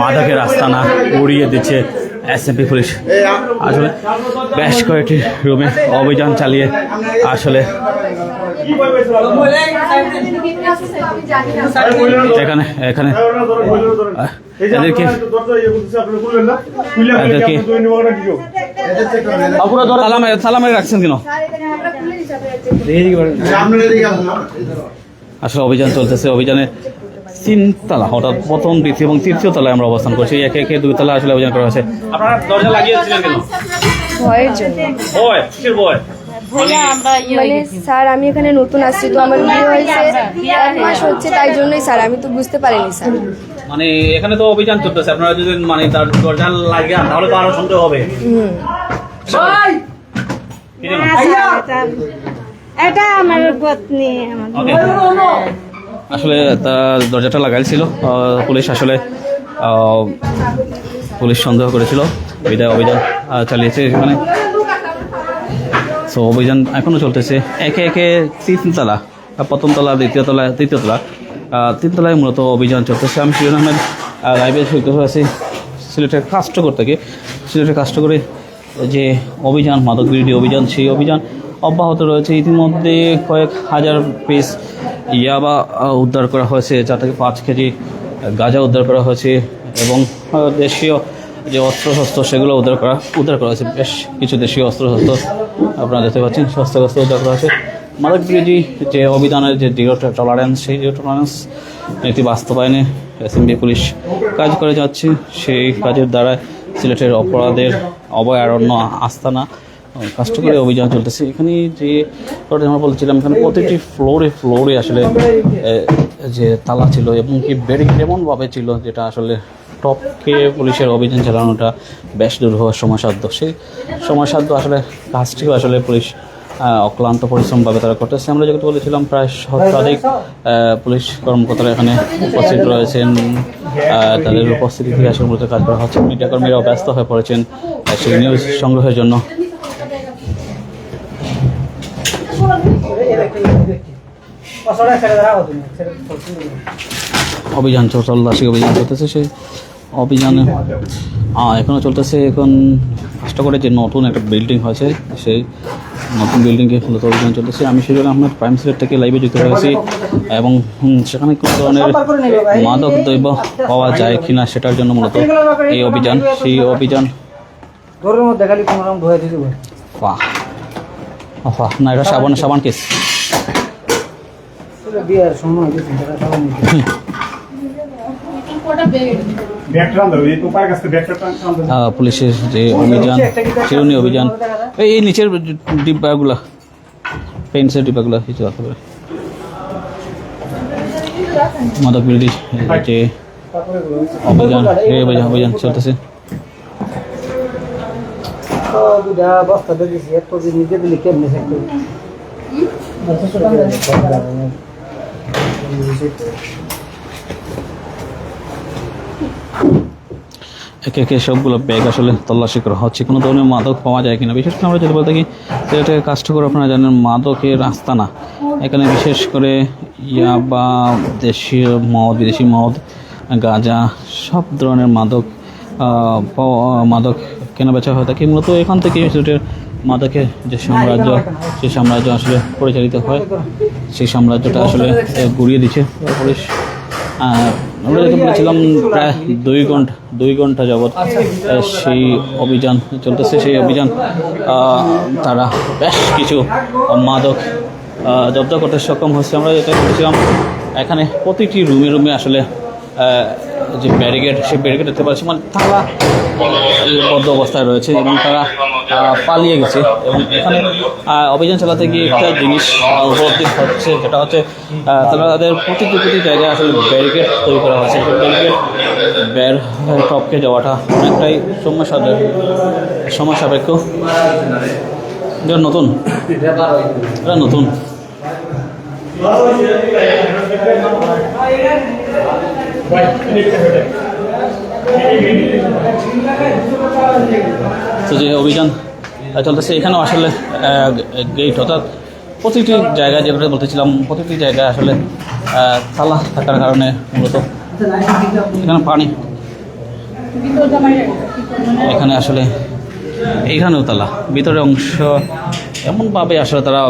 মাদকের আস্তানা উড়িয়ে দিচ্ছে এসএমপি পুলিশ। আসলে বেশ কয়েকটি রুমে অভিযান চালিয়ে আসলে এখানে এখানে এদেরকে সালামে রাখছেন কেন? আসলে অভিযান চলতেছে। অভিযানে 3 তলা অর্থাৎ প্রথম, দ্বিতীয় এবং তৃতীয় তলায় আমরা অবস্থান করছি। একে একে 2 তলা আসলে অভিযান করা হয়েছে। আপনারা দরজা লাগিয়েছিলেন কেন? ভয়ের জন্য। ভয়? কিসের ভয়? মানে স্যার আমি এখানে নতুন আসছি, তো আমার বিয়ে হয়েছে 1 মাস হচ্ছে, তাই জন্যই স্যার আমি তো বুঝতে পারিনি স্যার। মানে এখানে তো অভিযান চলতেছে, আপনারা যদি মানে তার দরজা লাগান তাহলে তো আরো সন্দেহ হবে। এটা আমার পত্নী। আসলে দরজাটা লাগাইছিল পুলিশ। আসলে পুলিশ সন্দেহ করেছিল, বিদায় অভিযান চালিয়েছে এখানে। সো অভিযান এখনো চলতেছে। একে একে 3 তলা, প্রথম তলা, দ্বিতীয় তলা, তৃতীয় তলা, 3 তলায় মূলত অভিযান চলতেছে। আমি শিরোন আহমেদ লাইভে যুক্ত হয়েছি সিলেটের কাস্টকর থেকে। সিলেটের কাস্টকরে যে অভিযান, মাদক বিরোধী অভিযান, সেই অভিযান অব্যাহত রয়েছে। ইতিমধ্যে কয়েক হাজার পিস ইয়াবা উদ্ধার করা হয়েছে, 4 থেকে 5 কেজি গাঁজা উদ্ধার করা হয়েছে এবং দেশীয় যে অস্ত্রশস্ত্র সেগুলো উদ্ধার করা হয়েছে। বেশ কিছু দেশীয় অস্ত্রশস্ত্র আপনারা দেখতে পাচ্ছেন, শস্ত্রাস্ত্র উদ্ধার করা হয়েছে। মাদক বিরোধী যে অভিযানের যে জিরো টলারেন্স, সেই জিরো টলারেন্স নীতি বাস্তবায়নে এসএমপি পুলিশ কাজ করে যাচ্ছে। সেই কাজের দ্বারা সিলেটের অপরাধের অভয়ারণ্য আস্তানা কাস্টকরে অভিযান চলতেছে। এখানে যে আমরা বলছিলাম, এখানে প্রতিটি ফ্লোরে আসলে যে তালা ছিল এবং কি ব্যারিকেড এমনভাবে ছিল যেটা আসলে টপকে পুলিশের অভিযান চালানোটা বেশ দুরূহ সময়সাধ্য। সেই সময়সাধ্য আসলে কাজটিও আসলে পুলিশ অক্লান্ত পরিশ্রমভাবে তারা করতেছে। আমরা যেহেতু বলেছিলাম প্রায় শতাধিক পুলিশ কর্মকর্তারা এখানে উপস্থিত রয়েছেন। তাদের উপস্থিতি থেকে আসলে মূলত কাজ করা হচ্ছে। মিডিয়া কর্মীরাও ব্যস্ত হয়ে পড়েছেন সেই নিউজ সংগ্রহের জন্য। অভিযান তল্লাশি অভিযান চলতেছে। সেই অভিযানে এখনও চলতেছে। এখন কাস্টকরে যে নতুন একটা বিল্ডিং হয়েছে, সেই নতুন বিল্ডিংয়ে মূলত অভিযান চলতেছে। আমি শিরোন আহমেদ প্রাইম সিলেট থেকে লাইভে যুক্ত হয়েছি এবং সেখানে কোনো ধরনের মাদক দ্রব্য পাওয়া যায় কিনা সেটার জন্য মূলত এই অভিযান। সেই অভিযান না, এটা সাবান কেস। পুলিশের যে অভিযান, শিরোনি অভিযান, এই নিচের ডিব্বাগুলা, পেন্সের ডিব্বাগুলা কিছু রাখতে পারে। মাদক বিরোধী যে অভিযান, এই অভিযান চলতেছে। বস্তা দেখেছি এত নিজে দিলে কেমনি একে একে সবগুলো ব্যাগ আসলে তল্লাশি করা হচ্ছে, কোনো ধরনের মাদক পাওয়া যায় কিনা। বিশেষ করে আমরা যদি বলতে কি সেটা কাস্টকর, আপনারা জানেন মাদকের আস্তানা। এখানে বিশেষ করে ইয়াবা, দেশীয় মদ, বিদেশি মদ, গাঁজা, সব ধরনের মাদক কেনা বেচা হয়ে থাকে। মূলত এখান থেকে সিলেটের মাদকের যে সাম্রাজ্য, সেই সাম্রাজ্য আসলে পরিচালিত হয়। সেই সাম্রাজ্যটা আসলে গুড়িয়ে দিচ্ছে পুলিশ। আমরা যেটা বলেছিলাম প্রায় 2 ঘন্টা যাবৎ সেই অভিযান চলতেছে। সেই অভিযান তারা বেশ কিছু মাদক জব্দ করতে সক্ষম হচ্ছে। আমরা যেটা বলেছিলাম, এখানে প্রতিটি রুমে আসলে যে ব্যারিকেড, সেই ব্যারিকেড দেখতে পাচ্ছি, মানে তারা বদ্ধ অবস্থায় রয়েছে এবং তারা পালিয়ে গেছে। এবং এখানে অভিযান চালাতে গিয়ে একটা জিনিস উপলব্ধি হচ্ছে, যেটা হচ্ছে তাদের প্রতিটি জায়গায় আসলে ব্যারিকেড তৈরি করা হয়েছে। ব্যারিকেড বের টপকে যাওয়াটা অনেকটাই সময় সাপেক্ষ। এটা নতুন। তো যে অভিযান চলতেছে, এখানেও আসলে গেট, অর্থাৎ প্রতিটি জায়গায়, যেটা বলতেছিলাম, প্রতিটি জায়গায় আসলে তালা থাকার কারণে মূলত এখানে এখানে আসলে এইখানেও তালা, ভিতরের অংশ এমনভাবে আসলে তারা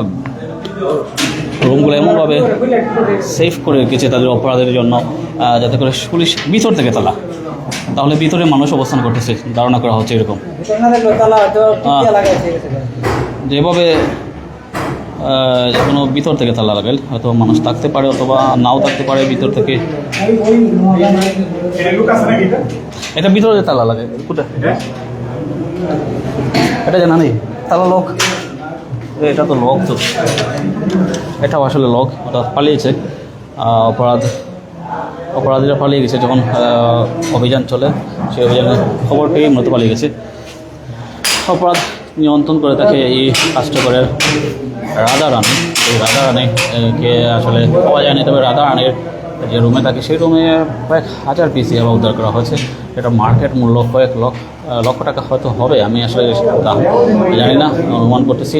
রুমগুলো এমনভাবে সেফ করে রেখেছে তাদের অপরাধের জন্য, যাতে করে পুলিশ ভিতর থেকে তালা, তাহলে ভিতরে মানুষ অবস্থান করতেছে ধারণা করা হচ্ছে এরকম। যেভাবে কোনো ভিতর থেকে তালা লাগাল, হয়তো মানুষ থাকতে পারে অথবা নাও থাকতে পারে ভিতর থেকে। এটা ভিতরে তালা লাগে কোথায় এটা জানা নেই, তালা লক, এটা তো লক, তো এটাও আসলে লক, ওটা পালিয়েছে। অপরাধীরা পালিয়ে গেছে যখন অভিযান চলে, সেই অভিযানে খবর পেয়ে মূলত পালিয়ে গেছে। অপরাধ নিয়ন্ত্রণ করে তাকে এই কাস্টমারের রাধা রানী, এই রাধা রানীকে আসলে পাওয়া যায়নি, তবে রাধা রানীর যে রুমে থাকে সেই রুমে কয়েক হাজার পিস ইয়াবা উদ্ধার করা হয়েছে। এটা মার্কেট মূল্য কয়েক লক্ষ টাকা হয়তো হবে, আমি আসলে দাম জানি না, অনুমান করতেছি।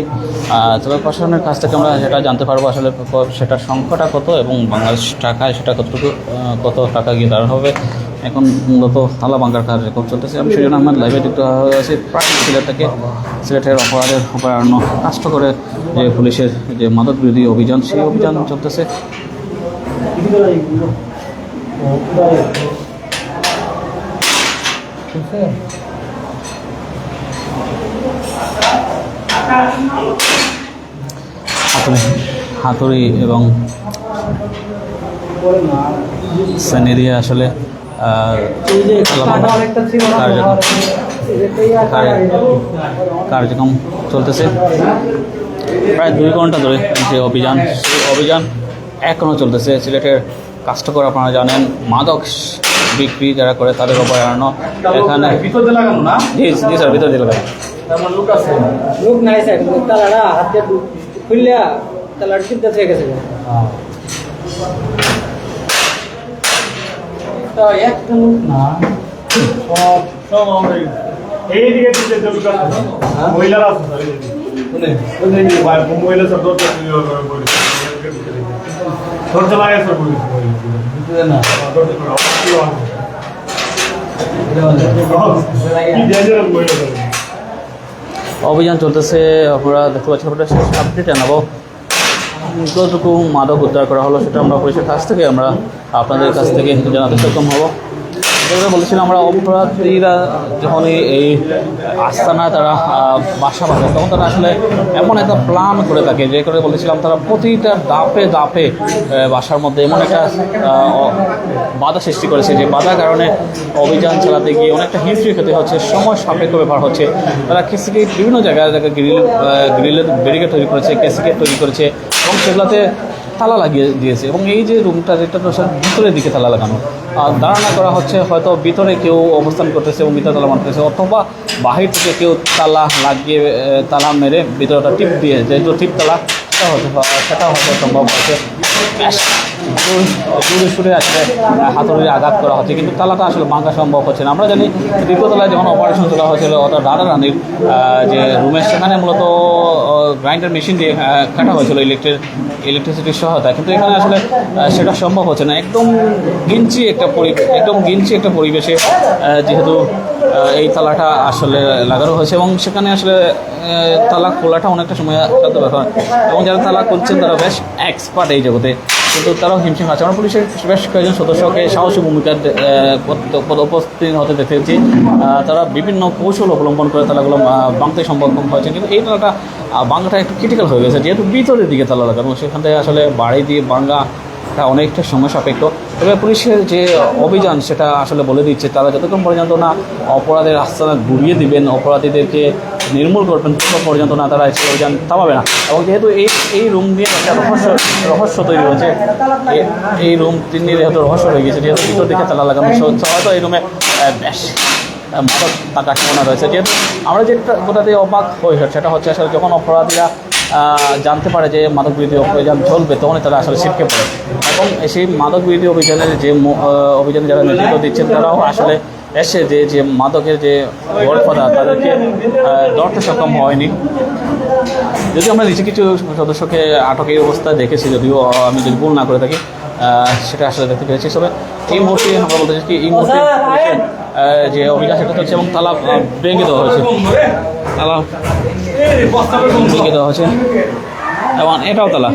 তবে প্রশাসনের কাছ থেকে আমরা যেটা জানতে পারবো আসলে সেটার সংখ্যাটা কত এবং বাংলাদেশ টাকায় সেটা কত টাকা গিয়ে দাঁড়ানো হবে। এখন মূলত তালা ভাঙার কাজ এখন চলতেছে। আমি সুজন আহমেদ লাইভে যুক্ত হয়েছি প্রায় সিলেটের অপরাধ কাষ্ট করে যে পুলিশের যে মাদক বিরোধী অভিযান, সেই অভিযান চলতেছে। হাতুড়ি এবং সেনি দিয়ে আসলে কার্যক্রম চলতেছে প্রায় 2 ঘন্টা ধরে। যে অভিযান, সেই অভিযান এখনও চলতেছে। সিলেটের কাস্টকর আপনারা জানেন, মাদক বিক্রি যারা করে তাদের উপর এড়ানো। এখানে ভিতরে লাগানো না, জি স্যার, ভিতরে লাগানো লোক আছে, লোক নাই স্যার, তালাটা হাতে খুললে তালার চিন্তা থেকে গেছে। একটা লোক না, সব আমরা এইদিকে মহিলারা আছে মহিলা সব অভিযান চলতেছে। আপনারা দেখতে পাচ্ছেন, আপনারা শেষ আপডেট জানাবো যতটুকু মাদক উদ্ধার করা হলো সেটা আমরা পুলিশের কাছ থেকে আমরা আপনাদের কাছ থেকে জানাতে সক্ষম হব। যেটা বলেছিলাম, আমরা অপরাধীরা যখনই এই আস্তানায় তারা বাসা বাঁধে তখন তারা আসলে এমন একটা প্ল্যান করে থাকে, যে করে বলেছিলাম তারা প্রতিটা ধাপে ধাপে বাসার মধ্যে এমন একটা বাধা সৃষ্টি করেছে, যে বাধার কারণে অভিযান চালাতে গিয়ে অনেকটা হিমশিম খেতে হচ্ছে, সময় সাপেক্ষ ব্যাপার হচ্ছে। তারা কেসিকে বিভিন্ন জায়গায় গ্রিলের ব্যারিকেড তৈরি করেছে, কেসিকে তৈরি করেছে এবং সেগুলোতে তালা লাগিয়ে দিয়েছে। এবং এই যে রুমটা, যেটা তো ভিতরের দিকে তালা লাগানো, আর ধারণা করা হচ্ছে হয়তো ভিতরে কেউ অবস্থান করতেছে এবং ভিতরে তালা মারতেছে, অথবা বাহির থেকে কেউ তালা লাগিয়ে তালা মেরে ভিতরটা টিপ দিয়ে, যেহেতু টিপ তালা সেটাও হয়তো সম্ভব হয়েছে। জোরে সুরে আসলে হাতুড়ির আঘাত করা হচ্ছে, কিন্তু তালাটা আসলে ভাঙা সম্ভব হচ্ছে না। আমরা জানি দ্বিতীয়তলায় যখন অপারেশন চলা হয়েছিল অর্থাৎ রাধা রানীর যে রুমের, সেখানে মূলত গ্রাইন্ডার মেশিন দিয়ে কাটা হয়েছিল ইলেকট্রিসিটির সহায়তা, কিন্তু এখানে আসলে সেটা সম্ভব হচ্ছে না। একদম গিঞ্চি একটা পরিবেশে যেহেতু এই তালাটা আসলে লাগানো হয়েছে এবং সেখানে আসলে তালা খোলাটা অনেকটা সময় ব্যাপার, এবং যারা তালা খুলছেন তারা বেশ এক্সপার্ট এই জগতে, কিন্তু তারাও হিমশিম খাচ্ছে। আমরা পুলিশের বেশ কয়েকজন সদস্যকে সাহসী ভূমিকা উপস্থিত হতে দেখেছি। তারা বিভিন্ন কৌশল অবলম্বন করে তালাগুলো ভাঙতে সম্ভব হয়েছে, কিন্তু এই তালাটা ভাঙাটা একটু ক্রিটিক্যাল হয়ে গেছে, যেহেতু ভিতরের দিকে তালা লাগানো, সেখান থেকে আসলে বাড়ি দিয়ে ভাঙাটা অনেকটা সময় সাপেক্ষ। তবে পুলিশের যে অভিযান সেটা আসলে বলে দিচ্ছে, তারা যতক্ষণ পর্যন্ত না অপরাধের আস্তানা ঘুরিয়ে দিবেন, অপরাধীদেরকে নির্মূল করবেন, ততক্ষণ পর্যন্ত না তারা এই অভিযান থামাবে না। এবং যেহেতু এই রুম নিয়ে একটা রহস্য তৈরি হয়েছে, এই রুম নিয়ে যেহেতু রহস্য হয়ে গেছে, যেহেতু ভিতর দিকে তালা লাগানো, হয়তো এই রুমে বেশ মাদক থাকার সম্ভাবনা রয়েছে। যেহেতু আমরা যেটা কোথাতে অবাক হয়ে সেটা হচ্ছে আসলে যখন অপরাধীরা জানতে পারে যে মাদক বিরোধী অভিযান চলবে, তখনই তারা আসলে ছিটকে পড়ে। এবং সেই মাদক বিরোধী অভিযানের যে অভিযানে যারা নেতৃত্ব দিচ্ছেন, তারাও আসলে এসে যে মাদকের যে গডফাদার তাদেরকে ধরতে সক্ষম হয়নি। যদিও আমরা নিচে কিছু সদস্যকে আটকের অবস্থায় দেখেছি, যদিও আমি যদি ভুল না করে থাকি সেটা আসলে দেখতে পেরেছি। তবে এই মুহূর্তে আমরা বলতে চাই কি এই মুহূর্তে যে অভিযান সেটা চলছে এবং তালা ভেঙে দেওয়া হয়েছে, তালা ভেঙে দেওয়া হয়েছে এবং এটাও তালা।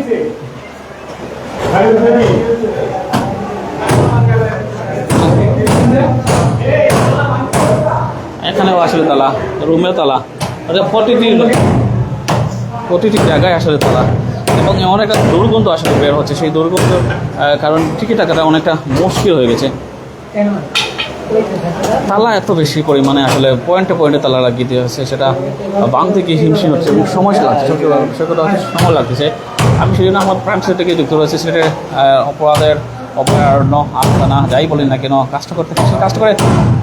এখানেও আসলে তালা, রুমেও তালা, প্রতিটি জায়গায় আসলে তালা এবং এমন একটা দুর্গন্ধ আসলে বের হচ্ছে। সেই দুর্গন্ধ কারণ টিকিট টাকাটা অনেকটা মুশকিল হয়ে গেছে। তালা এত বেশি পরিমাণে আসলে পয়েন্টে পয়েন্টে তালা লাগিয়ে দেওয়া হচ্ছে, সেটা ভাঙতে গিয়ে হিমশিম হচ্ছে এবং সময় লাগছে, সত্যি কথা হচ্ছে সময় লাগতেছে। আমি সেই জন্য আমার প্রাইম থেকে যুক্ত রয়েছে, সেটা অপরাধের অভয়ারণ্য আস্তানা যাই বলি না কেন কাজটা করতে সেই কাজটা করে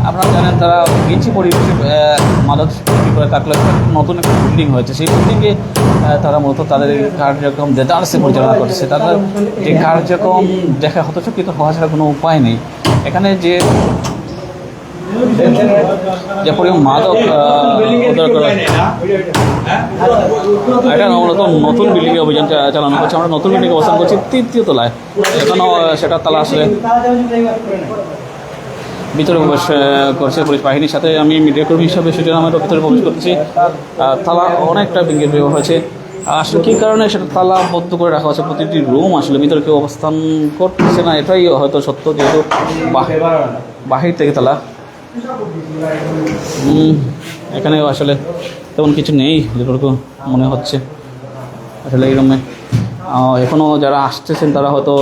আপনারা জানেন তারা গেঞ্জি পরিবেশে মাদক করে থাকলে নতুন একটা বিল্ডিং হয়েছে, সেই বিল্ডিংয়ে তারা মূলত তাদের কার্যক্রম দেদারসে পরিচালনা করছে। তাদের যে কার্যক্রম দেখা হতচকিত হওয়া ছাড়া কোনো উপায় নেই। এখানে যে পরিমাণ মাদক উদ্ধার করা, এটা মূলত নতুন বিল্ডিংয়ে অভিযান চালানো হচ্ছে। আমরা নতুন বিল্ডিংয়ে অবস্থান করছি 3য় তলায়, এখনও সেটা তালা আসলে ভিতরে প্রবেশ করছে পুলিশ বাহিনীর সাথে। আমি মিডিয়া কর্মী হিসাবে সেজন্য আমরা ভিতরে প্রবেশ করতেছি। তালা অনেকটা ভেঙে দেওয়া হয়েছে, আসলে কী কারণে সেটা তালা বদ্ধ করে রাখা হচ্ছে। প্রতিটি রুম আসলে ভিতরে কেউ অবস্থান করতেছে না, এটাই হয়তো সত্য, যেহেতু বাহির থেকে তালা। এখানেও আসলে তেমন কিছু নেই যেটুকু মনে হচ্ছে আসলে এই রুমে। এখনও যারা আসতেছেন তারা হয়তো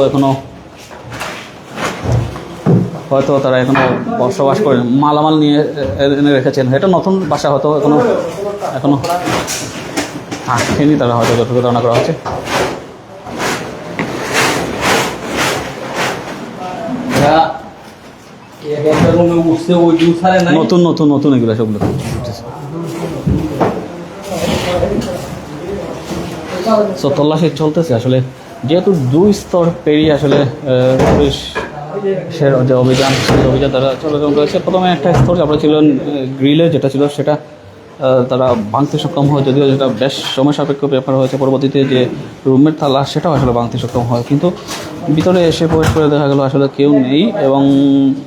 তারা এখনও বসবাস করেন, মালামাল নিয়ে এনে রেখেছেন। এটা নতুন বাসা হয়তো এখনো আসেনি তারা, হয়তো যতটুকু ধারণা করা হচ্ছে। নতুন নতুন নতুন এগুলো সবগুলো তল্লাশি চলতেছে আসলে, যেহেতু 2 স্তর পেরিয়ে আসলে পুলিশের যে অভিযান সেই অভিযান তারা চলাচল করেছে। প্রথমে একটা স্তর আপনারা ছিলেন গ্রিলে যেটা ছিল সেটা তারা ভাঙতে সক্ষম হয়, যদিও যেটা বেশ সময় সাপেক্ষ ব্যাপার হয়েছে। পরবর্তীতে যে রুমের তালা সেটাও আসলে ভাঙতে সক্ষম হয়, কিন্তু ভিতরে এসে প্রবেশ করে দেখা গেল আসলে কেউ নেই এবং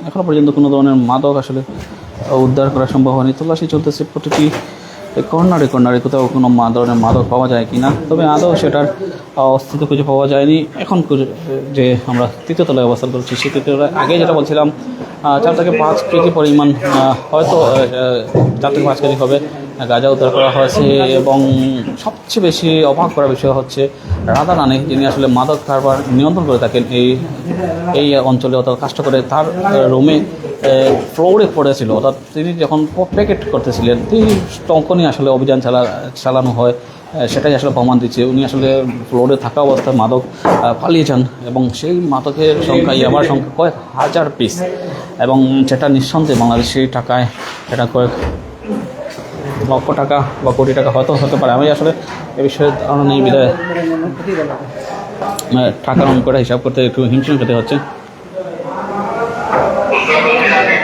এখনও পর্যন্ত কোনো ধরনের মাদক আসলে উদ্ধার করা সম্ভব হয়নি। তল্লাশি চলতেছে প্রতিটি কর্নারে কোথাও কোনো ধরনের মাদক পাওয়া যায় কি না। তবে আদৌ সেটার অস্তিত্ব খুঁজে পাওয়া যায়নি। এখন যে আমরা 3য় তলায় অবস্থান করছি, সেই 3য় তলায় আগে যেটা বলছিলাম 4 থেকে 5 কেজি পরিমাণ, হয়তো 4 থেকে 5 কেজি হবে গাঁজা উদ্ধার করা হয়েছে। এবং সবচেয়ে বেশি অবাক করার বিষয় হচ্ছে রাধা রানী, যিনি আসলে মাদক কারবার নিয়ন্ত্রণ করে থাকেন এই অঞ্চলে, অর্থাৎ কাজটা করে তার রুমে ফ্লোরে পড়েছিল, অর্থাৎ তিনি যখন প্যাকেট করতেছিলেন তখনই আসলে অভিযান চালানো হয়। সেটাই আসলে প্রমাণ দিচ্ছে উনি আসলে ফ্লোরে থাকা অবস্থায় মাদক পালিয়ে যান এবং সেই মাদকের সংখ্যা ইয়াবার সংখ্যা কয়েক হাজার পিস, এবং সেটা নিঃসন্দেহে বাংলাদেশি টাকায় সেটা কয়েক লক্ষ টাকা বা কোটি টাকা হয়তো হতে পারে। আমি আসলে এ বিষয়ে ধারণা নেই বিধায় টাকার অঙ্কটা হিসাব করতে একটু হিমশিম খেতে হচ্ছে।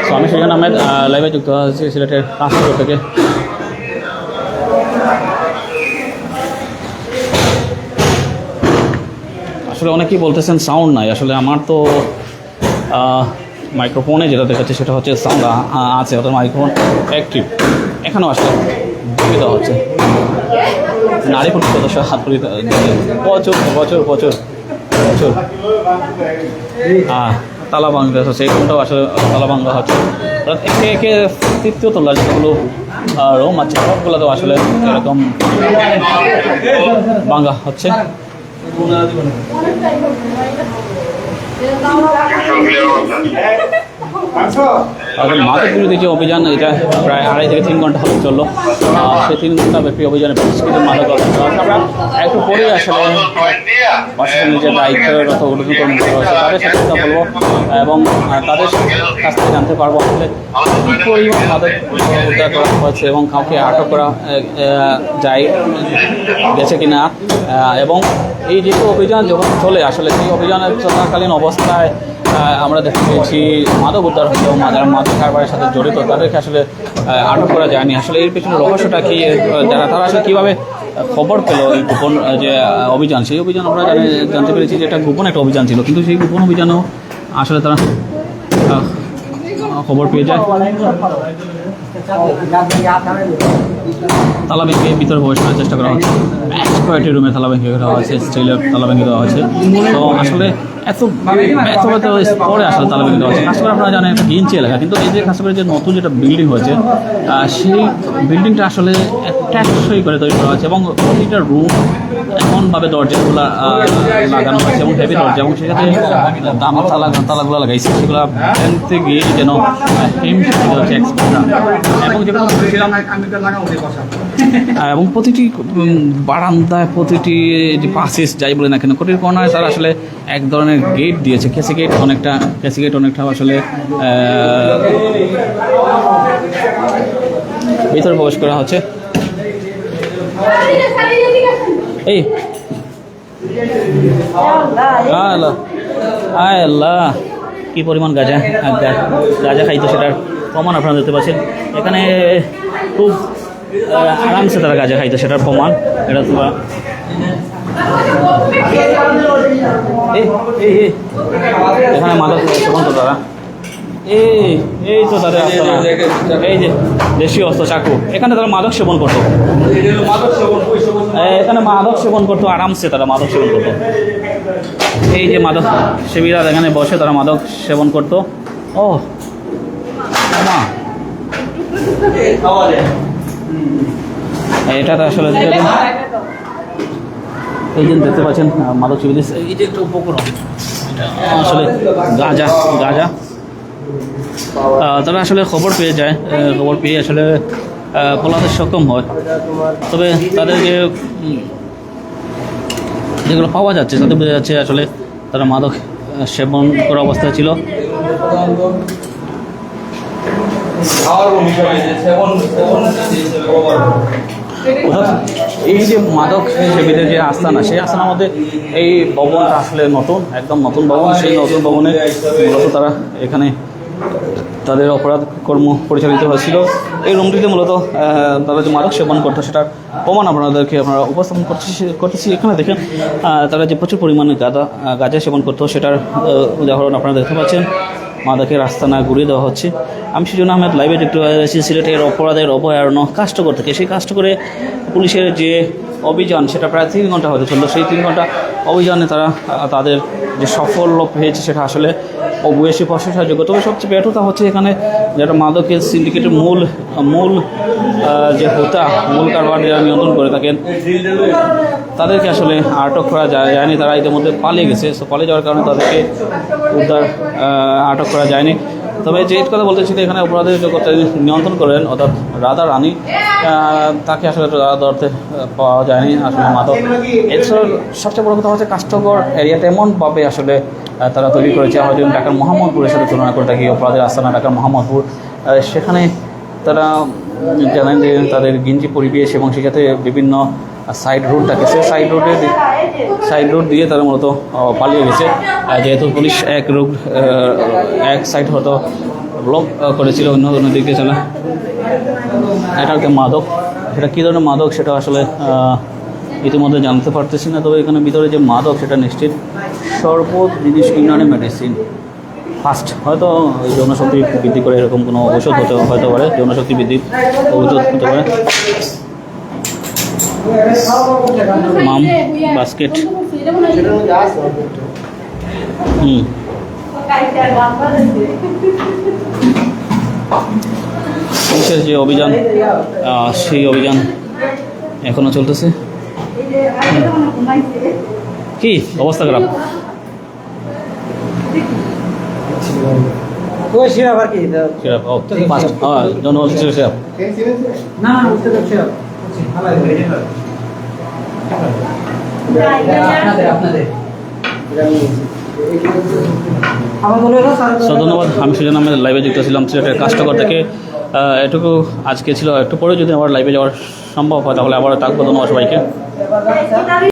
তো আমি সেখানে আহমেদ লাইভে যুক্ত হয়েছি সিলেটের কাঁচপুর থেকে। আসলে অনেকেই বলতেছেন সাউন্ড নাই, আসলে আমার তো মাইক্রোফোনে যেটা দেখাচ্ছে সেটা হচ্ছে সাউন্ড আছে, অর্থাৎ মাইক্রোফোন অ্যাক্টিভ। এখানেও আসলে ভেঙে দেওয়া হচ্ছে, নারী পুরুষ সদস্য হাত পুরি প্রচুর প্রচুর প্রচুর প্রচুর তালা ভাঙতে হচ্ছে। এই রুমটাও আসলে তালা ভাঙা হচ্ছে। একে একে 3য় তলা যেগুলো রুম আছে সবগুলো তো আসলে এরকম ভাঙা হচ্ছে। মাদক বিরোধী যে অভিযান, এটা প্রায় 2.5 থেকে 3 ঘন্টা হতে চললো। সেই 3 ঘন্টা ব্যাপী অভিযানে বেশ কিছু মাদক আমরা একটু পরে আসলে প্রশাসনের যে দায়িত্বরত ঊর্ধ্বতন কর্মকর্তা রয়েছে তাদের সাথে কথা বলবো এবং তাদের কাছ থেকে জানতে পারবো আসলে কী পরিমাণ মাদক উদ্ধার করা হয়েছে এবং কাউকে আটক করা গেছে কিনা। এবং এই যে অভিযান যখন চলে আসলে সেই অভিযানের চলাকালীন অবস্থায় আমরা দেখতে পেয়েছি মাদক উদ্ধার হচ্ছে এবং যারা মাদক কারবারের সাথে জড়িত তাদেরকে আসলে আটক করা যায়নি। আসলে এর পেছনে রহস্যটা কি, যারা তারা আসলে কীভাবে খবর পেল এই গোপন যে অভিযান, সেই অভিযান আমরা জানতে পেরেছি যে এটা গোপন একটা অভিযান ছিল, কিন্তু সেই গোপন অভিযানও আসলে তারা খবর পেয়ে যায়। তালা ভেঙে ভিতরে প্রবেশ করার চেষ্টা করা হচ্ছে, বেশ কয়েকটি রুমে তালা ভেঙে দেওয়া হয়েছে, স্টিলের তালা ভেঙে দেওয়া হয়েছে। তো আসলে এত পরে আসলে তালা ভেঙে দেওয়া হচ্ছে। কাজ করে আপনারা জানেন একটা গিঞ্চি এলাকা, কিন্তু এই যে কাজ করে যে নতুন যেটা বিল্ডিং হয়েছে সেই বিল্ডিংটা আসলে ট্যাক্সই করে তৈরি করা হয়েছে এবং প্রতিটা রুম এমনভাবে দরজাগুলো লাগানো হয়েছে এবং হেভি দরজা, এবং সেটাতে দামি তালাগুলো লাগাইছে, সেগুলো ভেঙতে গিয়ে যেন হচ্ছে এক্সপোর্টটা। এবং যেগুলো এবং প্রতিটি বারান্দায়, প্রতিটি যে পাসেস যাই বলে না কেন, প্রতিটি কর্নারে তারা আসলে এক ধরনের গেট দিয়েছে, ক্যাসি গেট অনেকটা আসলে ভিতরে প্রবেশ করা হচ্ছে। এই আল্লাহ কি পরিমাণ গাঁজা খাইতো সেটার প্রমাণ আপনারা দেখতে পাচ্ছেন। এখানে খুব আরামসে তারা গাঁজা খাইতো সেটার প্রমাণ। এটা তো এখানে মাদক সেবন তো তারা এই তো তাদের এই যে দেশীয় অস্ত্র চাকু, এখানে তারা মাদক সেবন করতো, এখানে মাদক সেবন করতো আরামসে, তারা মাদক সেবন করতো। এই যে মাদক সেবীরা এখানে বসে তারা মাদক সেবন করতো। ও মা, এটা তো আসলে এই যে দেখতে পাচ্ছেন মাদক সেবী, এই যে একটা উপকরণ আসলে গাঁজা তারা আসলে খবর পেয়ে যায়, খবর পেয়ে আসলে পলাতে সক্ষম হয়। তবে তাদের যেগুলো পাওয়া যাচ্ছে তাতে বোঝা যাচ্ছে আসলে তারা মাদক সেবন করা অবস্থায় ছিল। এই যে মাদক সেবীদের যে আস্তানা, সেই আস্তানার মধ্যে এই ভবনটা আসলে একদম নতুন ভবন। সেই নতুন ভবনে মূলত তারা এখানে তাদের অপরাধ কর্ম পরিচালিত হয়েছিল। এই রুমটিতে মূলত তারা যে মাদক সেবন করতো সেটার প্রমাণ আপনারা উপস্থাপন করতেছি। এখানে দেখেন তারা যে প্রচুর পরিমাণে গাঁজা সেবন করতো সেটার উদাহরণ আপনারা দেখতে পাচ্ছেন। মাদকের আস্তানা ঘুরিয়ে দেওয়া হচ্ছে। আমি সেজন্য আহমেদ লাইভে দেখতে পাচ্ছি সিলেটের অপরাধের অভয়ারণ্য কাষ্টকর থেকে। সেই কাষ্টকরে পুলিশের যে অভিযান সেটা প্রায় 3 ঘন্টা হতে চললো। সেই 3 ঘন্টা অভিযানে তারা তাদের যে সাফল্য পেয়েছে সেটা আসলে অবশ্যই প্রশংসাযোগ্য। তবে সবচেয়ে ব্যর্থতা হচ্ছে এখানে যেটা মাদকের সিন্ডিকেটের মূল যে হোতা, মূল কারবার যারা নিয়ন্ত্রণ করে থাকেন তাদেরকে আসলে আটক করা যায়নি। তারা ইতিমধ্যে পালিয়ে গেছে। সো পালিয়ে যাওয়ার কারণে তাদেরকে আটক করা যায়নি। তবে যে কথা বলতেছি, এখানে অপরাধের জগতে নিয়ন্ত্রণ করেন অর্থাৎ রাধা রানী, তাকে আসলে ধরতে পাওয়া যায়নি আসলে মাদক। এছাড়া সবচেয়ে বড় কথা হচ্ছে কাষ্টকর এরিয়াতে এমনভাবে আসলে তারা তৈরি করেছে। আমরা যদি ঢাকার মোহাম্মদপুরের সাথে তুলনা করে থাকি, অপরাধের আস্তানা ঢাকার মোহাম্মদপুর, সেখানে তারা জানেন যে তাদের গিঞ্জি পরিবেশ এবং সেক্ষেত্রে বিভিন্ন সাইড রোড থাকে। সেই সাইড রোড দিয়ে তারা মূলত পালিয়ে গেছে, যেহেতু পুলিশ এক সাইড হয়তো ব্লক করেছিল, অন্য দিক দিয়ে চলে। এটা একটা মাদক, সেটা কী ধরনের মাদক সেটা আসলে ইতিমধ্যে জানতে পারতেছি না। তবে এখানে ভিতরে যে মাদক সেটা নিশ্চিত শরবত জিনিস ইউনানি মেডিসিন ফার্স্ট, হয়তো জনশক্তি বৃদ্ধি করে এরকম কোনো ঔষধ হতে পারে, জনশক্তি বৃদ্ধি ঔষধ হতে পারে। মাম বাস্কেট, পুলিশের যে অভিযান সেই অভিযান এখনো চলতেছে। কি অবস্থা খারাপ? ধন্যবাদ। আমি সেজন্য আমি লাইভে যুক্ত ছিলাম সিলেটের কাষ্টকর থেকে। এটুকু আজকে ছিল। একটু পরে যদি আমার লাইভে যাওয়ার সম্ভব হয় তাহলে আবার থাকবো। ধন্যবাদ সবাইকে।